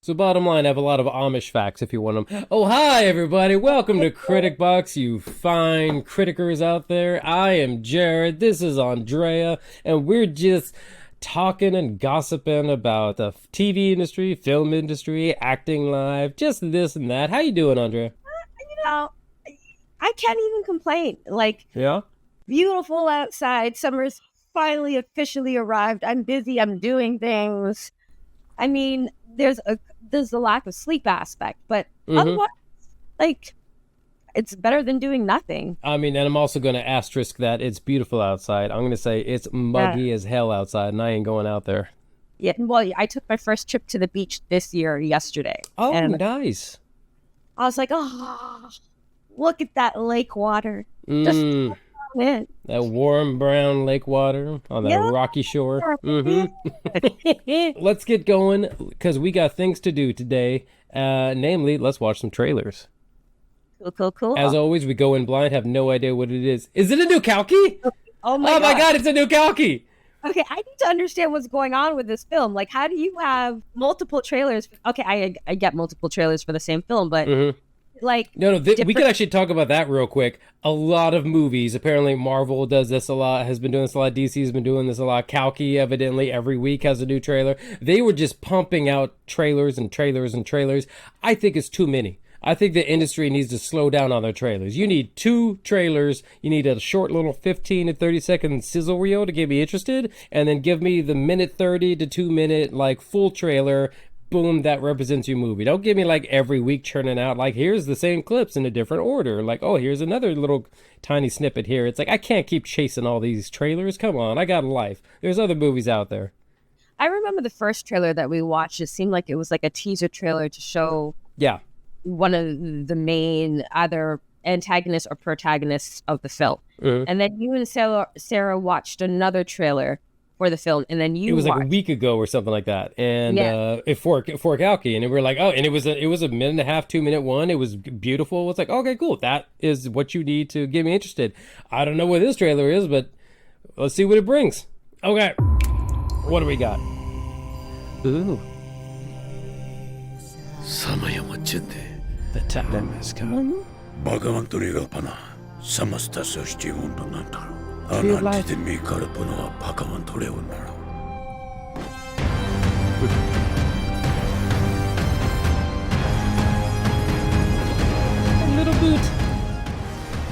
So bottom line, I have a lot of Amish facts if you want them. Oh, hi, everybody. Welcome to Critic Box, you fine criticers out there. I am Jared. This is Andrea. And we're just talking and gossiping about the TV industry, film industry, acting live, just this and that. How you doing, Andrea? I can't even complain. Yeah? Beautiful outside. Summer's finally officially arrived. I'm busy. I'm doing things. I mean, there's a lack of sleep aspect, but otherwise, it's better than doing nothing. I mean, and I'm also going to asterisk that it's beautiful outside. I'm going to say it's muggy as hell outside, and I ain't going out there. Yeah, well, I took my first trip to the beach this year yesterday. Oh, nice. I was like, oh, look at that lake water. That warm brown lake water on that rocky shore. Let's get going because we got things to do today. Namely, let's watch some trailers. Cool. As always, we go in blind, have no idea what it is. Is it a new Kalki? Oh my God, it's a new Kalki. Okay, I need to understand what's going on with this film. Like, how do you have multiple trailers? Okay, I get multiple trailers for the same film, but No, we could actually talk about that real quick. A lot of movies, apparently Marvel does this a lot, has been doing this a lot, DC has been doing this a lot, Kalki evidently every week has a new trailer. They were just pumping out trailers and trailers and trailers. I think it's too many. I think the industry needs to slow down on their trailers. You need 2 trailers. You need a short little 15 to 30 second sizzle reel to get me interested, and then give me the minute 30 to 2 minute full trailer. Boom, that represents your movie. Don't give me every week churning out here's the same clips in a different order. Here's another little tiny snippet here. It's I can't keep chasing all these trailers. Come on, I got a life. There's other movies out there. I remember the first trailer that we watched. It seemed like it was a teaser trailer to show one of the main either antagonists or protagonists of the film. And then you and Sarah watched another trailer for the film, and then it was a week ago or something like that, and for Kalki, and we were and it was a minute and a half, 2 minute one. It was beautiful. It's okay, cool, that is what you need to get me interested. I don't know what this trailer is, but let's see what it brings. Okay, what do we got? Ooh, సమయం వచ్చింది. the time has come. భగవంతుని రూపణ సమస్త సృష్టి ఉంటుందంటారు. అలాంటిది మీ కడుపులో ఆ భగవంతుడే ఉన్నాడు. Little boot.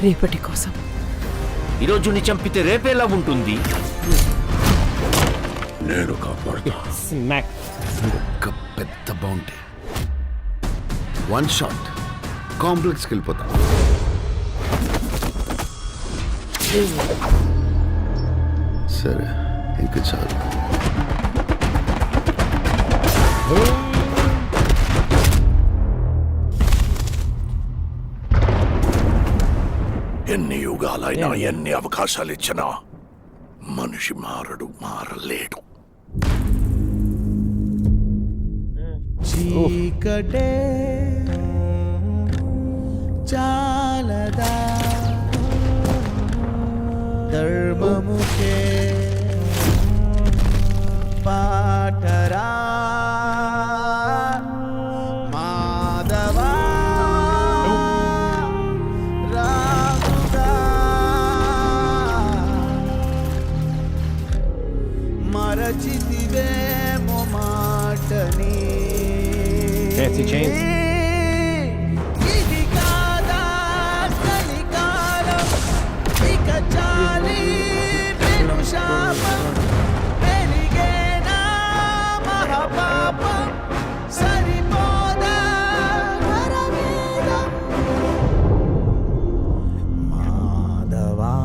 రేపటి కోసం ఈరోజుని చంపితే రేపేలా ఉంటుంది? నేను కాపాడుతా. Smack. ఒక పెద్ద బౌంటీ. 1 షాట్ కాంప్లెక్స్కి వెళ్ళిపోతా. సరే, ఇంక చాలు. ఎన్ని యుగాలైనా ఎన్ని అవకాశాలు ఇచ్చినా మనిషి మారలేడు. చీకటే చాలదా ధర్మముకే పాటరా మాధవా రాముగా మరచితివేమో మాటని. Fancy chains. ఇది కాదా కలికాలం ఇక చాలి పెను శాపం పెరిగేనా మహాపాపం సరిపోదా వరవేదం మాధవా.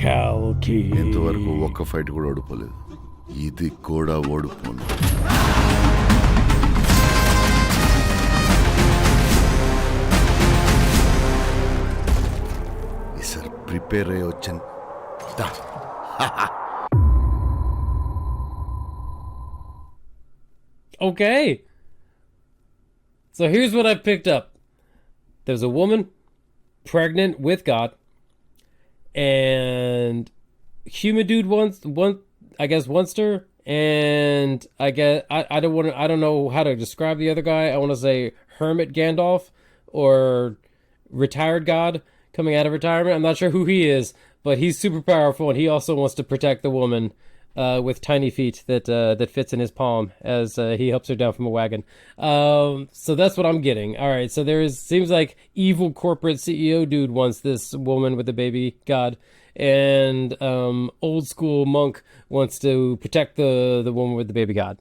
Kalki. ఇంతవరకు ఒక్క ఫైట్ కూడా ఓడిపోలేదు. ఇది కూడా ఓడిపోను. ఈసారి ప్రిపేర్ అయ్యి వచ్చాను. Okay. So here's what I picked up. There's a woman pregnant with God, and human dude wants her, and I don't know how to describe the other guy. I want to say Hermit Gandalf or retired god coming out of retirement. I'm not sure who he is, but he's super powerful, and he also wants to protect the woman with tiny feet that fits in his palm as he helps her down from a wagon. So that's what I'm getting. All right, so seems like evil corporate CEO dude wants this woman with the baby god, and old school monk wants to protect the woman with the baby god,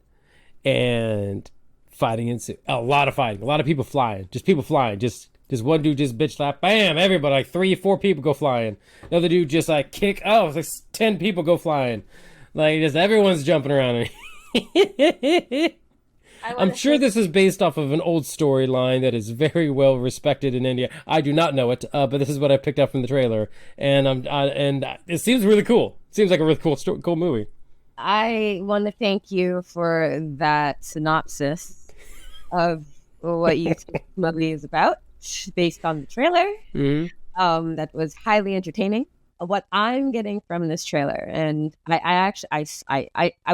and fighting ensues. A lot of fighting, a lot of people flying, just one dude just bitch slap, bam, everybody, like 3-4 people go flying. Another dude just like kick, oh, it's like 10 people go flying. Like, just everyone's jumping around. I'm sure this is based off of an old storyline that is very well respected in India. I do not know it, but this is what I picked up from the trailer, and it seems really cool. Seems like a really cool movie. I want to thank you for that synopsis of what you think the movie is about, based on the trailer. Mm-hmm. That was highly entertaining. What I'm getting from this trailer, and I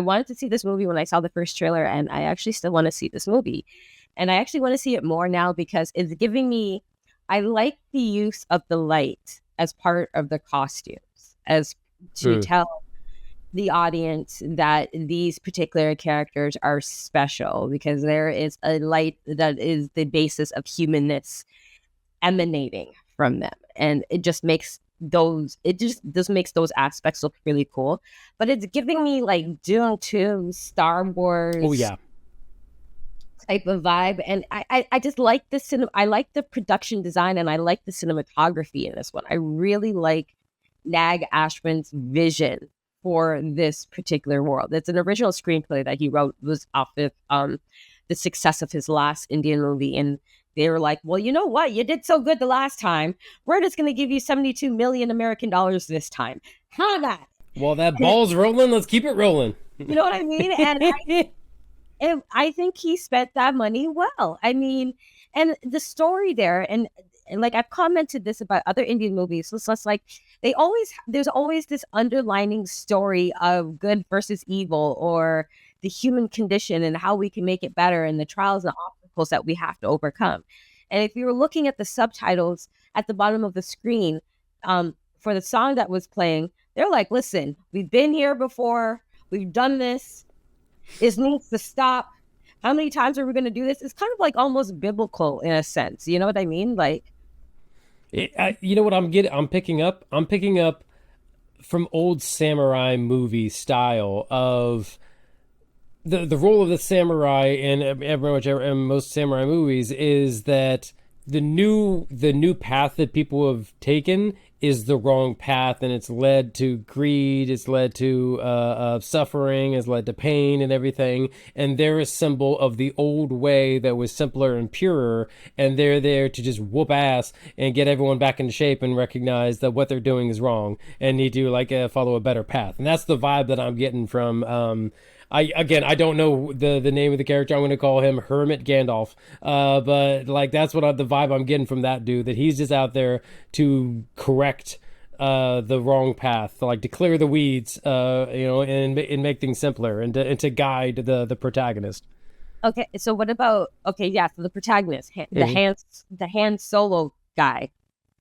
wanted to see this movie when I saw the first trailer, and I actually still want to see this movie, and I actually want to see it more now because it's giving me. I like the use of the light as part of the costumes, as to tell the audience that these particular characters are special because there is a light that is the basis of humanness emanating from them, and it just makes those aspects look really cool. But it's giving me like Dune 2, Star Wars, type of vibe, and I just like the I like the production design, and I like the cinematography in this one. I really like Nag Ashwin's vision for this particular world. It's an original screenplay that he wrote, was off of the success of his last Indian movie, and they were like, well, you know what? You did so good the last time. We're just going to give you 72 million American dollars this time. How that? Well, that ball's rolling. Let's keep it rolling. You know what I mean? And I think he spent that money well. I mean, and the story there, and like I've commented this about other Indian movies, so it's just like there's always this underlining story of good versus evil, or the human condition and how we can make it better, and the trials and obstacles that we have to overcome. And if you were looking at the subtitles at the bottom of the screen for the song that was playing, they're like, listen, we've been here before, we've done this, it needs to stop. How many times are we going to do this? It's kind of like almost biblical in a sense, you know what I mean? Like, you know what I'm picking up from old samurai movie style of the role of the samurai in most samurai movies is that the new path that people have taken is the wrong path, and it's led to greed, it's led to suffering, it's led to pain and everything, and they're a symbol of the old way that was simpler and purer, and they're there to just whoop ass and get everyone back into shape and recognize that what they're doing is wrong and need to follow a better path. And that's the vibe that I'm getting from I don't know the name of the character. I'm going to call him Hermit Gandalf. But like that's what the vibe I'm getting from that dude, that he's just out there to correct the wrong path, like to clear the weeds, and make things simpler, and to guide the protagonist. Okay, so what about so the protagonist, the Han Solo guy.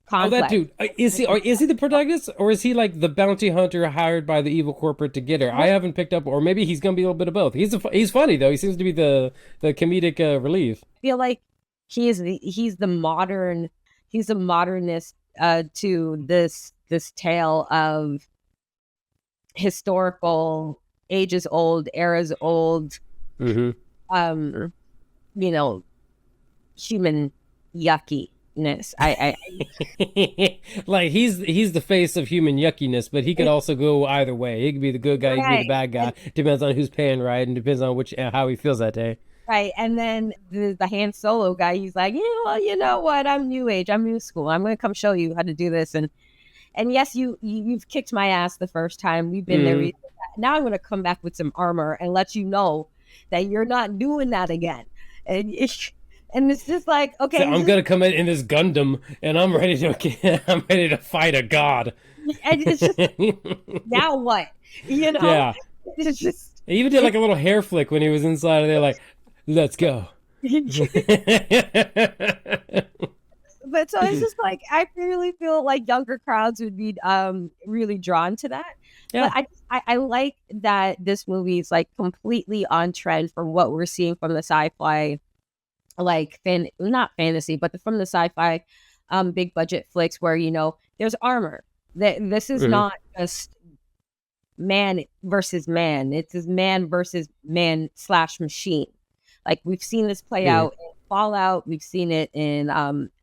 Complex. Oh, that dude. Is he the protagonist, or is he like the bounty hunter hired by the evil corporate to get her? I haven't picked up, or maybe he's gonna be a little bit of both. He's funny though. He seems to be the comedic relief. I feel like he's the modernist to this tale of historical, ages old, eras old, human yucky. I like he's the face of human yuckiness, but he could also go either way. He could be the good guy, he could be the bad guy. Depends on who's paying, right? And depends on how he feels that day. Right. And then the Han Solo guy, he's like, you know what? I'm new age. I'm new school. I'm going to come show you how to do this. And yes, you've kicked my ass the first time. We've been there. Now I'm going to come back with some armor and let you know that you're not doing that again. And it's just like, okay, so I'm gonna come in this Gundam, and I'm ready to fight a god. And it's just now what, Yeah. It's just He even did like a little hair flick when he was inside of there, like, let's go. But so it's just like I really feel like younger crowds would be really drawn to that. Yeah. But I like that this movie is like completely on trend from what we're seeing from the sci-fi, like not fantasy, but from the sci-fi big budget flicks where, you know, there's armor. This is not just man versus man. It's just man versus man / machine. Like we've seen this play out in Fallout. We've seen it in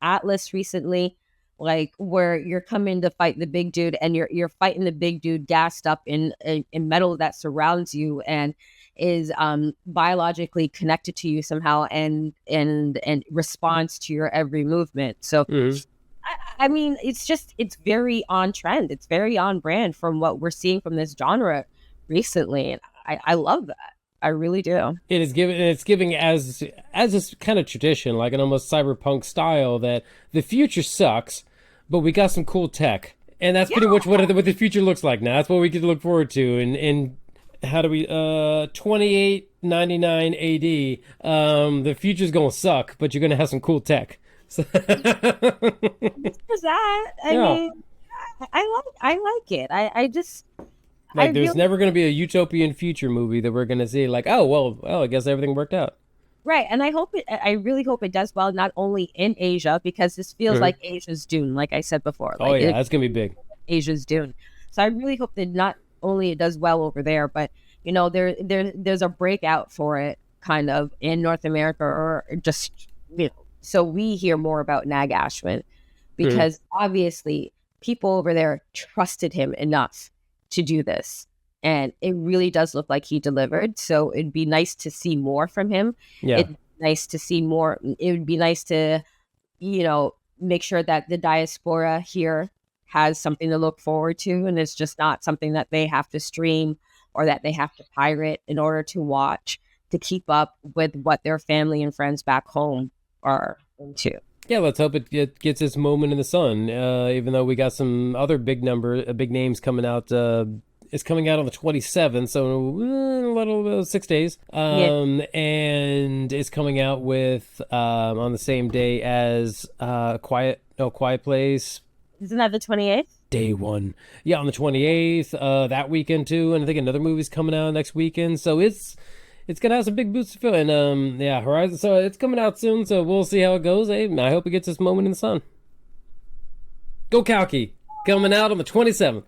Atlas recently, like where you're coming to fight the big dude and you're fighting the big dude gassed up in metal that surrounds you and is biologically connected to you somehow and responds to your every movement. So I mean, it's very on trend. It's very on brand from what we're seeing from this genre recently. And I love that. I really do. It's giving as this kind of tradition, like an almost cyberpunk style, that the future sucks, but we got some cool tech. And that's pretty much what the future looks like now. That's what we can look forward to. And how do we 2899 AD, the future's gonna suck, but you're gonna have some cool tech. So that I mean, I like it. I just like there's never going to be a utopian future movie that we're going to see like, oh well, I guess everything worked out. Right, and I really hope it does well, not only in Asia, because this feels like Asia's Dune, like I said before. Like, that's going to be big. Asia's Dune. So I really hope that not only it does well over there, but you know, there's a breakout for it kind of in North America, or just, you know, so we hear more about Nag Ashwin, because obviously people over there trusted him enough to do this, and it really does look like he delivered. So it'd be nice to see more from him. It'd be nice to see more. It would be nice to, you know, make sure that the diaspora here has something to look forward to, and it's just not something that they have to stream or that they have to pirate in order to watch to keep up with what their family and friends back home are into. Yeah, let's hope it gets its moment in the sun. Even though we got some other big names coming out. It's coming out on the 27th, so a little 6 days. And it's coming out with on the same day as Quiet Place. Isn't that the 28th? Day one. Yeah, on the 28th, that weekend too. And I think another movie's coming out next weekend. So it's gonna have some big boots to fill. And Horizon. So it's coming out soon. So we'll see how it goes. Hey, I hope it gets its moment in the sun. Go Kalki. Coming out on the 27th.